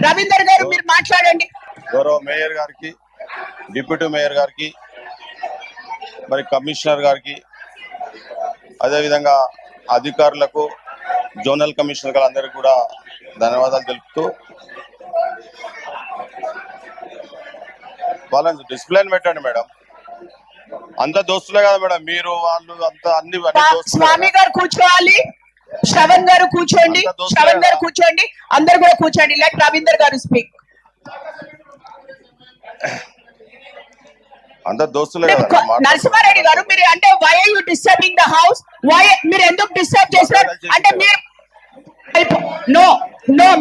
రవీందర్ గారు మీరు మాట్లాడండి. గౌరవ మేయర్ గారికి, డిప్యూటీ మేయర్ గారికి, మరి కమిషనర్ గారికి, అదేవిధంగా అధికారులకు, జోనల్ కమిషనర్ గారందరికీ కూడా ధన్యవాదాలు తెలుపుతూ, వాళ్ళని డిసిప్లిన్ పెట్టండి మేడం. అంత దోస్తులే కదా మేడం, మీరు వాళ్ళు అంత అన్ని స్వామి గారు కూర్చోవాలి, శ్రవణ్ గారు కూర్చోండి, శ్రవణ్ గారు కూర్చోండి, అందరు కూడా కూర్చోండి. లెట్ రవీందర్ గారు స్పీక్. అంత దోస్తులే కదా. నరసింహారెడ్డి గారు మీరు అంటే why are you disturbing the house, why మీరు ఎందుకు డిస్టర్బ్ చేశారు అంటే మీరు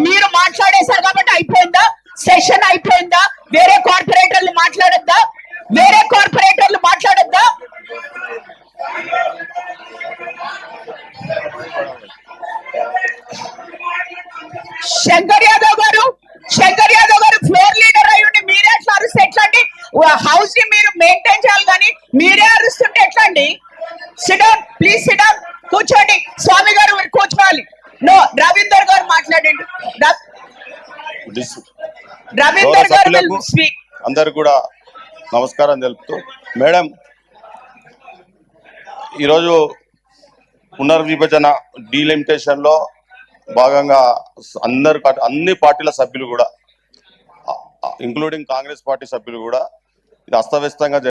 మీరు మాట్లాడేశారు కాబట్టి అయిపోయిందా? సెషన్ అయిపోయిందా? వేరే కార్పొరేటర్లు మాట్లాడొద్దా? వేరే కార్పొరేటర్లు మాట్లాడొద్దా? శంకర్ యాదవ్ గారు ఫ్లోర్ లీడర్ అయి ఉండి మీరే అట్లా అరుస్తే ఎట్లా అండి? హౌస్ ని మీరు మెయింటైన్ చేయాలి కానీ మీరే అరుస్తుంటే ఎట్లా అండి? సిడౌన్ ప్లీజ్, సిడౌన్, కూర్చోండి. స్వామి గారు మీరు కూర్చోవాలి. రవీందర్ గారు మాట్లాడండి. రవీందర్ గారు స్పీక్. అందరు కూడా నమస్కారం తెలుపుతూ, మేడం ఈరోజు పునర్విభజన డీలిమిటేషన్ లో భాగంగా అన్ని పార్టీల సభ్యులు కూడా ఇంక్లూడింగ్ కాంగ్రెస్ పార్టీ సభ్యులు కూడా ఇది అస్తవ్యస్తంగా